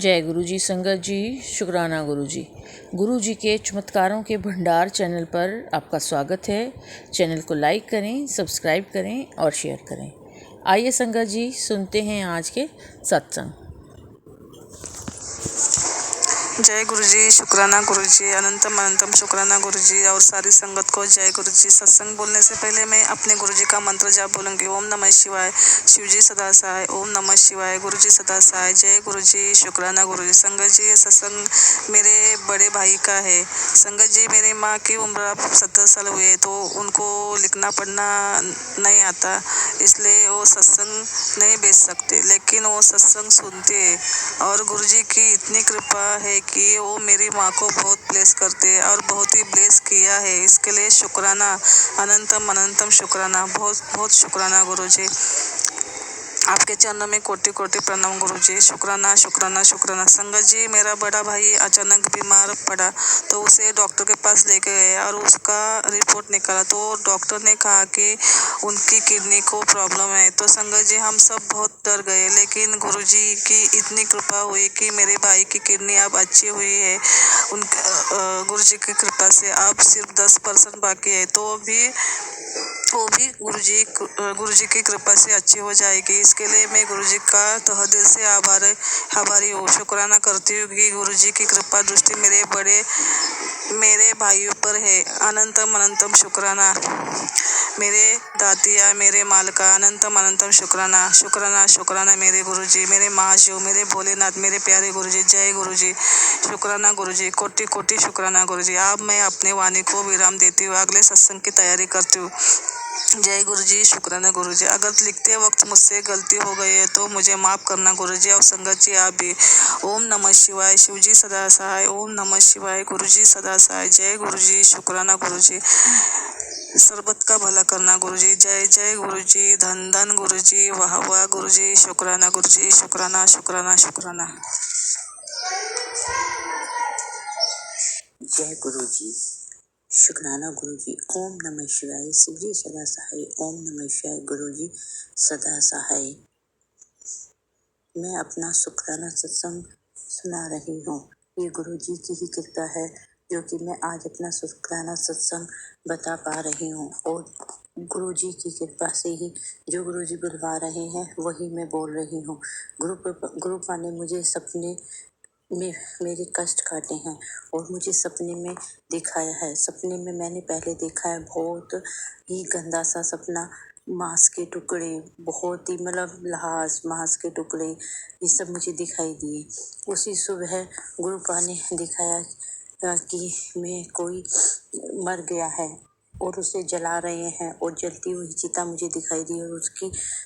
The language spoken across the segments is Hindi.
जय गुरु जी। संगत जी, शुक्राना गुरु जी। गुरु जी के चमत्कारों के भंडार चैनल पर आपका स्वागत है। चैनल को लाइक करें, सब्सक्राइब करें और शेयर करें। आइए संगत जी, सुनते हैं आज के सत्संग। जय गुरु जी, शुक्राना गुरु जी, अनंतम अनंतम शुक्राना गुरु जी और सारी संगत को जय गुरु जी। सत्संग बोलने से पहले मैं अपने गुरु जी का मंत्र जाप बोलूंगी। ओम नमः शिवाय, शिव जी सदा सहाय। ओम नमः शिवाय, गुरु जी सदा सहाय। जय गुरु जी, शुक्राना गुरु जी। संगत जी, ये सत्संग मेरे बड़े भाई का है। संगत जी, मेरी माँ की उम्र अब 70 साल हुए तो उनको लिखना पढ़ना नहीं आता, इसलिए वो सत्संग नहीं बेच सकते, लेकिन वो सत्संग सुनते हैं। और गुरु जी की इतनी कृपा है कि वो मेरी माँ को बहुत ब्लेस करते हैं और बहुत ही ब्लेस किया है। इसके लिए शुक्राना, अनंतम अनंतम शुक्राना, बहुत बहुत शुक्राना गुरु जी। आपके चरणों में कोटि कोटि प्रणाम गुरु जी। शुक्राना शुक्राना शुक्राना। संगत जी, मेरा बड़ा भाई अचानक बीमार पड़ा तो उसे डॉक्टर के पास लेके गए और उसका रिपोर्ट निकाला तो डॉक्टर ने कहा कि उनकी किडनी को प्रॉब्लम है। तो संगत जी, हम सब बहुत डर गए, लेकिन गुरु जी की इतनी कृपा हुई कि मेरे भाई की किडनी अब अच्छी हुई है। उन गुरु जी की कृपा से अब सिर्फ 10% बाकी है, तो वो भी गुरु जी की कृपा से अच्छी हो जाएगी। इसके लिए मैं गुरु जी का तहे दिल से आभारी हूँ, शुक्राना करती हूँ कि गुरु जी की कृपा दृष्टि मेरे भाइयों पर है। अनंतम अनंतम शुक्राना। मेरे दातिया, मेरे मालका, अनंतम अनंतम शुक्राना शुक्राना शुक्राना मेरे गुरु जी, मेरे महाशिव, मेरे भोलेनाथ, मेरे प्यारे गुरु जी। जय गुरु जी, शुक्राना गुरु जी, कोटि कोटि शुक्राना गुरु जी। अब मैं अपने वाणी को विराम देती हूँ, अगले सत्संग की तैयारी करती हूँ। जय गुरु जी, शुक्राना गुरु जी। अगर लिखते वक्त मुझसे गलती हो गई है तो मुझे माफ करना गुरु जी और संगत जी आप भी। ओम नमः शिवाय, शिव जी सदा सहाय। ओम नमः शिवाय, गुरु जी सदा सहाय। जय गुरु जी, शुक्राना गुरु जी। सर्बत का भला करना गुरु जी। जय जय गुरु जी, धन धन गुरु जी, वाह वाह गुरु जी, शुक्राना गुरु जी, शुक्राना शुक्राना शुक्राना। जय गुरु जी, शुक्राना गुरु जी। ओम नमः शिवाय, शिव जी सदा सहाय। ओम नमः शिवाय, गुरु जी सदा सहाय। मैं अपना शुक्राना सत्संग सुना रही हूँ। ये गुरु जी की ही कृपा है जो कि मैं आज अपना शुक्राना सत्संग बता पा रही हूँ, और गुरु जी की कृपा से ही जो गुरु जी बुलवा रहे हैं वही मैं बोल रही हूँ। गुरु ने मुझे सपने में मेरे कष्ट काटे हैं और मुझे सपने में दिखाया है। सपने में मैंने पहले देखा है बहुत ही गंदा सा सपना, मांस के टुकड़े, बहुत ही मतलब मांस के टुकड़े, ये सब मुझे दिखाई दिए। उसी सुबह गुरुपा ने दिखाया कि मैं कोई मर गया है और उसे जला रहे हैं, और जलती हुई चिता मुझे दिखाई दी और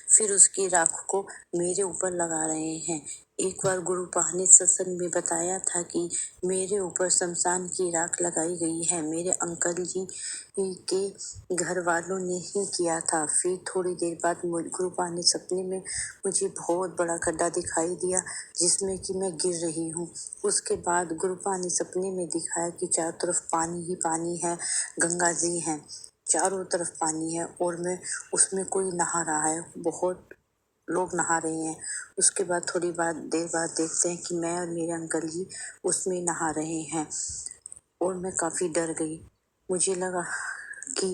फिर उसकी राख को मेरे ऊपर लगा रहे हैं। एक बार गुरुपा ने सत्संग में बताया था कि मेरे ऊपर शमशान की राख लगाई गई है, मेरे अंकल जी के घर वालों ने ही किया था। फिर थोड़ी देर बाद गुरुपा ने सपने में मुझे बहुत बड़ा खड्डा दिखाई दिया जिसमें कि मैं गिर रही हूँ। उसके बाद गुरुपा ने सपने में दिखाया कि चारों तरफ पानी ही पानी है, गंगा जी हैं, चारों तरफ पानी है और मैं उसमें कोई नहा रहा है, बहुत लोग नहा रहे हैं। उसके बाद देर बाद देखते हैं कि मैं और मेरे अंकल जी उसमें नहा रहे हैं और मैं काफ़ी डर गई। मुझे लगा कि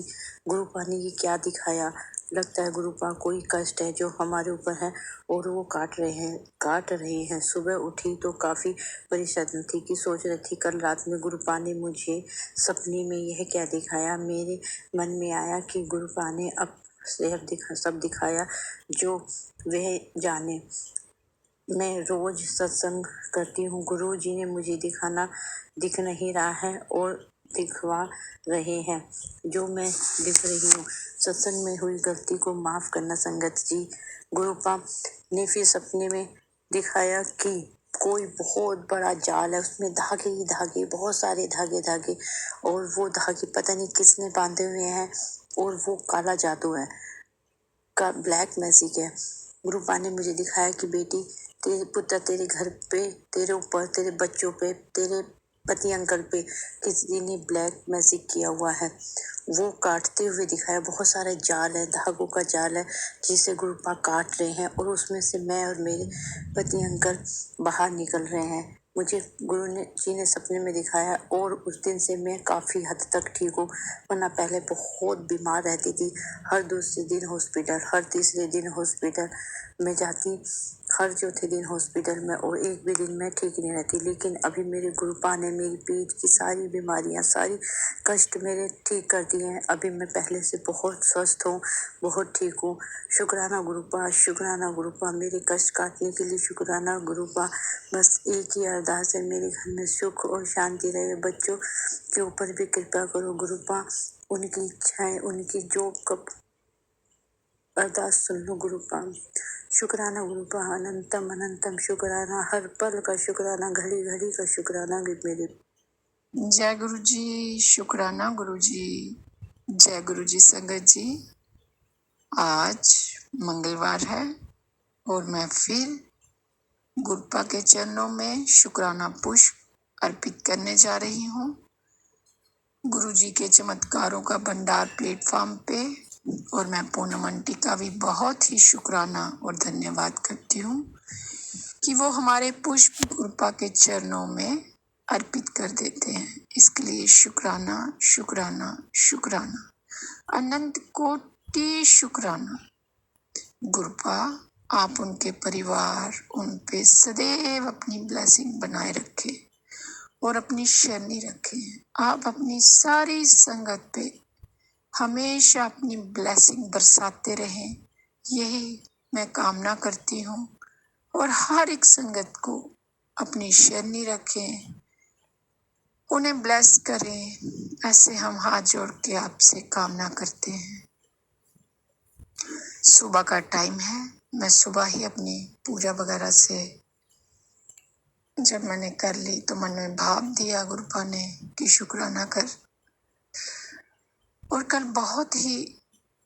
गुरुपा ने ये क्या दिखाया, लगता है गुरुपा कोई कष्ट है जो हमारे ऊपर है और वो काट रहे हैं। सुबह उठी तो काफ़ी परेशान थी कि सोच रही थी कल रात में गुरुपा ने मुझे सपने में यह क्या दिखाया। मेरे मन में आया कि गुरुपा ने अब सब दिखाया जो वह जाने। मैं रोज सत्संग करती हूँ, गुरु जी ने मुझे दिख नहीं रहा है और दिखवा रहे हैं जो मैं दिख रही हूँ। सत्संग में हुई गलती को माफ करना संगत जी। गुरुपा ने फिर सपने में दिखाया कि कोई बहुत बड़ा जाल है, उसमें धागे ही धागे, बहुत सारे धागे, और वो धागे पता नहीं किसने बांधे हुए हैं, और वो काला जादू है का ब्लैक मैजिक है। गुरुपा ने मुझे दिखाया कि बेटी, तेरे पुत्र तेरे घर पे, तेरे ऊपर, तेरे बच्चों पे, तेरे पति अंकल पे किसी ने ब्लैक मैजिक किया हुआ है, वो काटते हुए दिखाया। बहुत सारे जाल है, धागों का जाल है जिसे गुरुपा काट रहे हैं और उसमें से मैं और मेरे पति अंकल बाहर निकल रहे हैं। मुझे जी ने सपने में दिखाया और उस दिन से मैं काफ़ी हद तक ठीक हूँ, वरना पहले बहुत बीमार रहती थी। हर दूसरे दिन हॉस्पिटल, हर तीसरे दिन हॉस्पिटल में जाती, हर चौथे दिन हॉस्पिटल में, और एक भी दिन में ठीक नहीं रहती। लेकिन अभी मेरे गुरुपा ने मेरी पीठ की सारी बीमारियां, सारी कष्ट मेरे ठीक कर दिए हैं। अभी मैं पहले से बहुत स्वस्थ हूँ, बहुत ठीक हूँ। शुक्राना गुरुपा, शुक्राना गुरुपा, मेरे कष्ट काटने के लिए शुक्राना गुरुपा। बस एक ही अरदास है, मेरे घर में सुख और शांति रहे। बच्चों के ऊपर भी कृपा करो गुरुपा, उनकी इच्छाएं, उनकी जो कब अरदास सुन लो गुरुपा। शुक्राना गुरुपा, अनंतम अनंतम शुक्राना, हर पल का शुक्राना, घड़ी घड़ी का शुक्राना मेरे। जय गुरु जी, शुक्राना गुरु जी, जय गुरु जी। संगत जी, आज मंगलवार है और मैं फिर गुरुपा के चरणों में शुक्राना पुष्प अर्पित करने जा रही हूँ। गुरु जी के चमत्कारों का भंडार प्लेटफॉर्म पे, और मैं पूनम आंटी का भी बहुत ही शुक्राना और धन्यवाद करती हूँ कि वो हमारे पुष्प गुरुपा के चरणों में अर्पित कर देते हैं। इसके लिए शुक्राना शुक्राना शुक्राना, अनंत कोटि शुक्राना। गुरुपा, आप उनके परिवार, उन पे सदैव अपनी ब्लेसिंग बनाए रखें और अपनी शरणी रखें। आप अपनी सारी संगत पे हमेशा अपनी ब्लेसिंग बरसाते रहें, यही मैं कामना करती हूँ। और हर एक संगत को अपनी शरणी रखें, उन्हें ब्लेस करें, ऐसे हम हाथ जोड़ के आपसे कामना करते हैं। सुबह का टाइम है, मैं सुबह ही अपनी पूजा वगैरह से जब मैंने कर ली तो मन में भाव दिया गुरुपा ने कि शुक्राना कर। और कल बहुत ही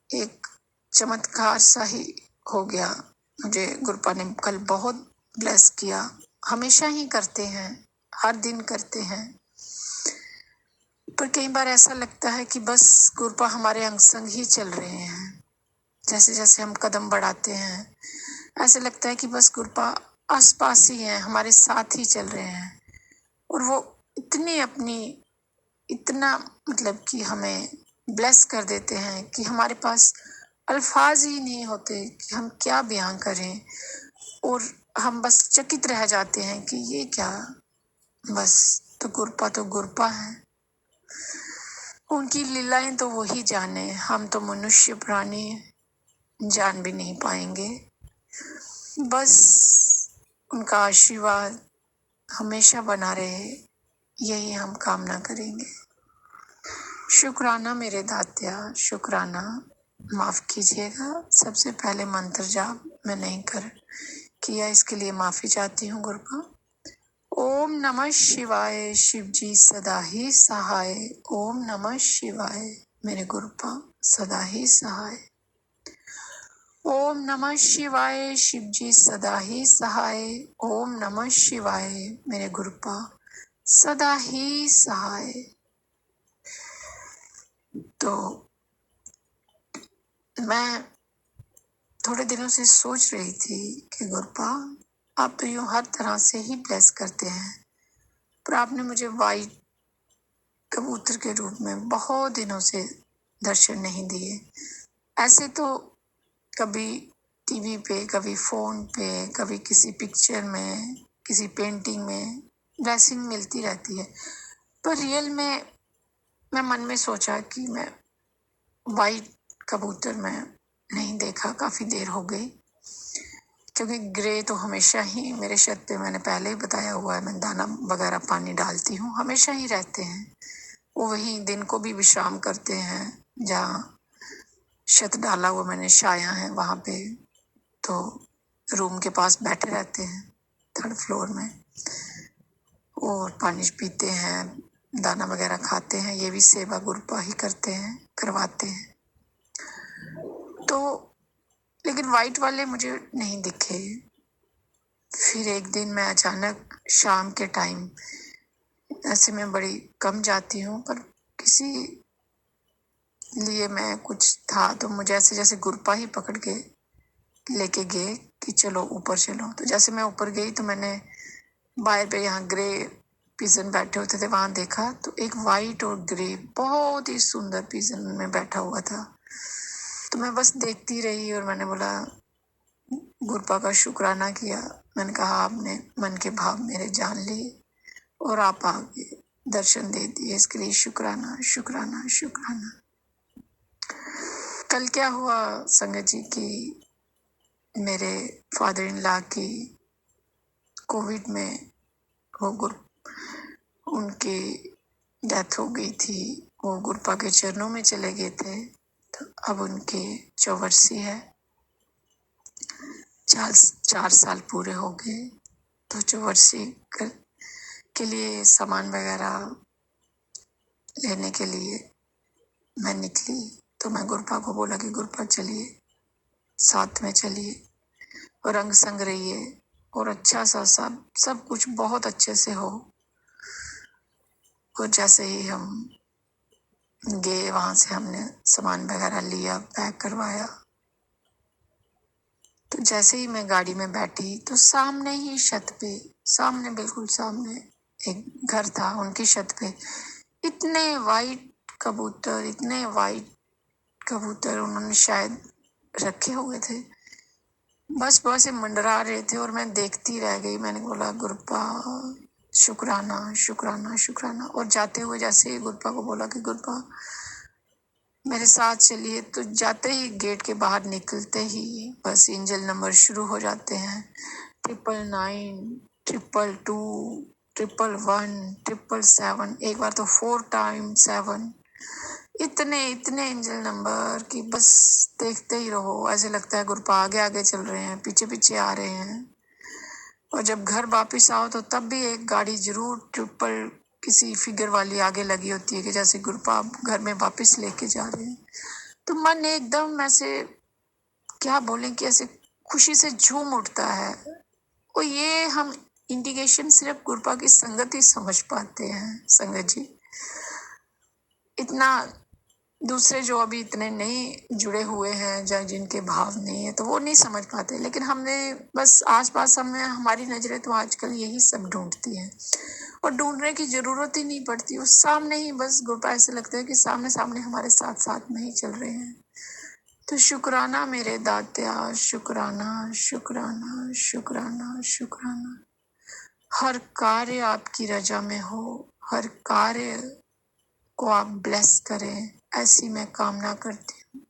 एक चमत्कार सा ही हो गया। मुझे गुरुपा ने कल बहुत ब्लेस किया। हमेशा ही करते हैं, हर दिन करते हैं, पर कई बार ऐसा लगता है कि बस गुरुपा हमारे अंग संग ही चल रहे हैं। जैसे जैसे हम कदम बढ़ाते हैं ऐसे लगता है कि बस गुरुपा आस पास ही हैं, हमारे साथ ही चल रहे हैं। और वो इतना मतलब कि हमें ब्लेस कर देते हैं कि हमारे पास अल्फाज ही नहीं होते कि हम क्या बयां करें। और हम बस चकित रह जाते हैं कि ये क्या, बस तो गुरुपा है। उनकी लीलाएं तो वही जाने, हम तो मनुष्य प्राणी जान भी नहीं पाएंगे। बस उनका आशीर्वाद हमेशा बना रहे, यही हम कामना करेंगे। शुक्राना मेरे दात्या, शुक्राना। माफ कीजिएगा, सबसे पहले मंत्र जाप मैं नहीं किया, इसके लिए माफी चाहती हूँ गुरुपा। ओम नमः शिवाय, शिव जी सदा ही सहाय। ओम नमः शिवाय, मेरे गुरुपा सदा ही सहाय। ओम नमः शिवाय, शिव जी सदा ही सहाय। ओम नमः शिवाय, मेरे गुरुपा सदा ही सहाय। तो मैं थोड़े दिनों से सोच रही थी कि गुरुपा आप तो यूं हर तरह से ही ब्लेस करते हैं, पर आपने मुझे वाइट कबूतर के रूप में बहुत दिनों से दर्शन नहीं दिए। ऐसे तो कभी टीवी पे, कभी फोन पे, कभी किसी पिक्चर में, किसी पेंटिंग में ब्लेसिंग मिलती रहती है, पर रियल में मैं मन में सोचा कि मैं वाइट कबूतर मैं नहीं देखा, काफी देर हो गई। क्योंकि ग्रे तो हमेशा ही मेरे छत पे, मैंने पहले ही बताया हुआ है, मैं दाना वगैरह पानी डालती हूँ, हमेशा ही रहते हैं। वो वहीं दिन को भी विश्राम करते हैं, जहाँ छत डाला हुआ मैंने छाया है वहाँ पे, तो रूम के पास बैठे रहते हैं 3rd फ्लोर में, और पानी पीते हैं, दाना वगैरह खाते हैं। ये भी सेवा गुरुपा ही करते हैं, करवाते हैं। तो लेकिन वाइट वाले मुझे नहीं दिखे। फिर एक दिन मैं अचानक शाम के टाइम ऐसे मैं बड़ी कम जाती हूँ, पर किसी लिए मैं कुछ था तो मुझे ऐसे जैसे गुरपा ही पकड़ के लेके गए कि चलो ऊपर चलो। तो जैसे मैं ऊपर गई तो मैंने बाहर पे यहाँ ग्रे पिजन बैठे होते थे, वहां देखा तो एक वाइट और ग्रे बहुत ही सुंदर पिजन में बैठा हुआ था। तो मैं बस देखती रही और मैंने बोला, गुरपा का शुक्राना किया। मैंने कहा आपने मन के भाव मेरे जान लिए और आप आगे दर्शन दे दिए, इसके लिए शुक्राना शुक्राना शुक्राना। कल क्या हुआ संगत जी की मेरे फादर इन लॉ की कोविड में उनकी डेथ हो गई थी। वो गुरपा के चरणों में चले गए थे। तो अब उनके चौवर्सी है, 4 साल पूरे हो गए। तो चौवर्सी के लिए सामान वगैरह लेने के लिए मैं निकली। तो मैं गुरपा को बोला कि गुरपा चलिए, साथ में चलिए और रंग संग रहिए और अच्छा सा सब कुछ बहुत अच्छे से हो। और जैसे ही हम गए वहां से हमने सामान वगैरह लिया, पैक करवाया। तो जैसे ही मैं गाड़ी में बैठी तो सामने ही छत पे, सामने बिल्कुल सामने एक घर था, उनकी छत पे इतने वाइट कबूतर, इतने वाइट कबूतर उन्होंने शायद रखे हुए थे, बस से मंडरा रहे थे और मैं देखती रह गई। मैंने बोला गुरपा शुक्राना शुक्राना शुक्राना। और जाते हुए जैसे ही गुरपा को बोला कि गुरपा मेरे साथ चलिए, तो जाते ही गेट के बाहर निकलते ही बस इंजन नंबर शुरू हो जाते हैं, 999, 222, 111, 777, एक बार तो 4 टाइम्स 7। इतने इतने इंजन नंबर कि बस देखते ही रहो, ऐसे लगता है गुरपा आगे आगे चल रहे हैं, पीछे पीछे आ रहे हैं। और जब घर वापस आओ तो तब भी एक गाड़ी जरूर ट्रिपल किसी फिगर वाली आगे लगी होती है कि जैसे गुरपा घर में वापस लेके जा रहे हैं। तो मन एकदम ऐसे क्या बोलें कि ऐसे खुशी से झूम उठता है। और ये हम इंडिकेशन सिर्फ गुरपा की संगत ही समझ पाते हैं संगत जी। इतना दूसरे जो अभी इतने नहीं जुड़े हुए हैं, या जिनके भाव नहीं है, तो वो नहीं समझ पाते। लेकिन हमने बस आसपास हमें हमारी नजरें तो आजकल यही सब ढूंढती हैं और ढूंढने की जरूरत ही नहीं पड़ती। उस सामने ही बस गुरपा ऐसे लगता है कि सामने सामने हमारे साथ साथ में ही चल रहे हैं। तो शुक्राना मेरे दात्या, शुक्राना शुक्राना शुक्राना शुक्राना। हर कार्य आपकी रजा में हो, हर कार्य को आप ब्लेस करें, ऐसी मैं कामना करती हूँ।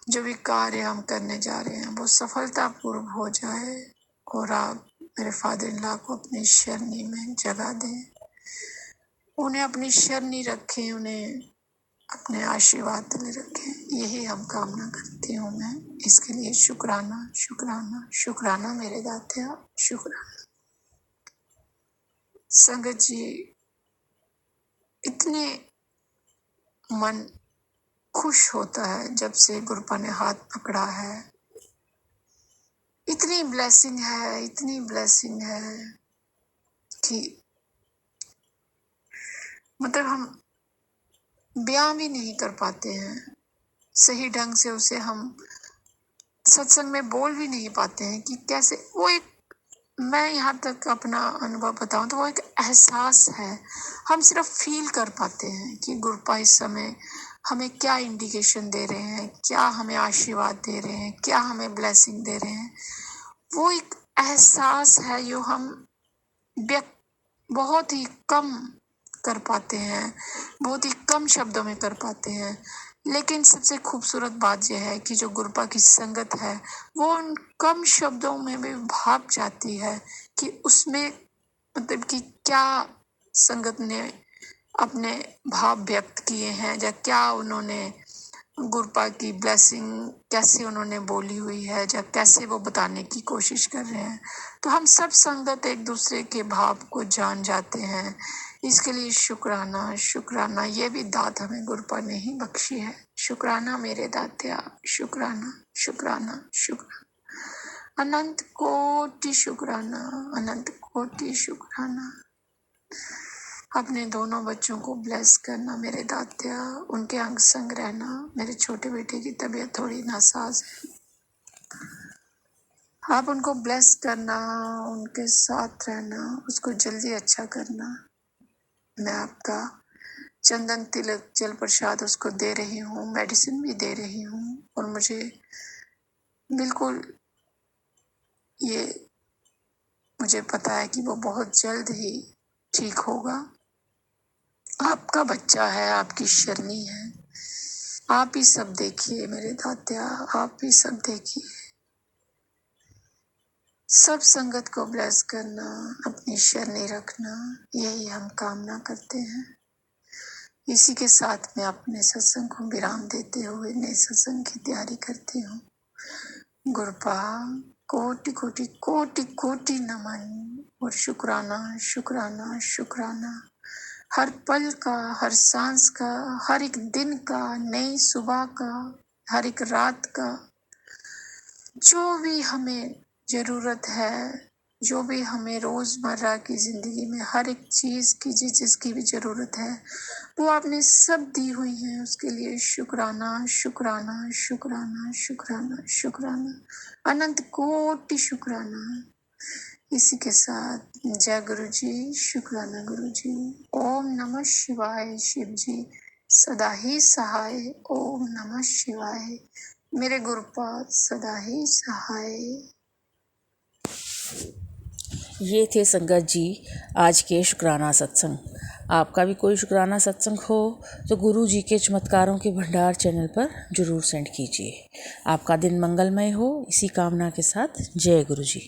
जो भी कार्य हम करने जा रहे हैं वो सफलतापूर्व हो जाए और आप मेरे फादर इन लॉ को अपनी शरणी में जगह दें, उन्हें अपनी शरणी रखें, उन्हें अपने आशीर्वाद में रखें। यही हम कामना करती हूँ मैं। इसके लिए शुक्राना शुक्राना शुक्राना मेरे दात्या, शुक्राना। संगत जी, इतने मन खुश होता है जब से गुरपा ने हाथ पकड़ा है। इतनी ब्लेसिंग है, इतनी ब्लेसिंग है कि मतलब हम बयां भी नहीं कर पाते हैं। सही ढंग से उसे हम सत्संग में बोल भी नहीं पाते हैं कि कैसे वो एक, मैं यहाँ तक अपना अनुभव बताऊं तो वो एक एहसास है। हम सिर्फ फील कर पाते हैं कि गुरपा इस समय हमें क्या इंडिकेशन दे रहे हैं, क्या हमें आशीर्वाद दे रहे हैं, क्या हमें ब्लेसिंग दे रहे हैं। वो एक एहसास है जो हम व्यक्त बहुत ही कम कर पाते हैं, बहुत ही कम शब्दों में कर पाते हैं। लेकिन सबसे खूबसूरत बात यह है कि जो गुरपा की संगत है वो उन कम शब्दों में भी भाप जाती है कि उसमें मतलब कि क्या संगत ने अपने भाव व्यक्त किए हैं, या क्या उन्होंने गुरपा की ब्लेसिंग कैसे उन्होंने बोली हुई है, या कैसे वो बताने की कोशिश कर रहे हैं। तो हम सब संगत एक दूसरे के भाव को जान जाते हैं। इसके लिए शुक्राना शुक्राना। ये भी दात हमें गुरपा ने ही बख्शी है। शुक्राना मेरे दात्या, शुक्राना शुक्राना शुक्राना। अनंत कोटि शुक्राना, अनंत कोटि शुक्राना। अपने दोनों बच्चों को ब्लेस करना मेरे दात्या, उनके अंग संग रहना। मेरे छोटे बेटे की तबीयत थोड़ी नासाज है, आप उनको ब्लेस करना, उनके साथ रहना, उसको जल्दी अच्छा करना। मैं आपका चंदन तिलक जल प्रसाद उसको दे रही हूँ, मेडिसिन भी दे रही हूँ, और मुझे बिल्कुल मुझे पता है कि वो बहुत जल्द ही ठीक होगा। आपका बच्चा है, आपकी शरणी है, आप ही सब देखिए मेरे दात्या, आप ही सब देखिए। सब संगत को ब्लेस करना, अपनी शरणी रखना, यही हम कामना करते हैं। इसी के साथ मैं अपने सत्संग को विराम देते हुए नए सत्संग की तैयारी करती हूँ। गुरुपा कोटि कोटि कोटि कोटि नमन और शुक्राना शुक्राना शुक्राना। हर पल का, हर सांस का, हर एक दिन का, नई सुबह का, हर एक रात का, जो भी हमें जरूरत है, जो भी हमें रोजमर्रा की जिंदगी में हर एक चीज की जिसकी भी जरूरत है, वो आपने सब दी हुई है। उसके लिए शुक्राना शुक्राना शुक्राना शुक्राना शुक्राना, अनंत कोटि शुक्राना। इसी के साथ जय गुरु जी, शुक्राना गुरु जी। ओम नमः शिवाय। शिव जी सदा ही सहाय। ओम नमः शिवाय। मेरे गुरुपाद सदा ही सहाय। ये थे संगत जी आज के शुक्राना सत्संग। आपका भी कोई शुक्राना सत्संग हो तो गुरु जी के चमत्कारों के भंडार चैनल पर जरूर सेंड कीजिए। आपका दिन मंगलमय हो, इसी कामना के साथ जय गुरु जी।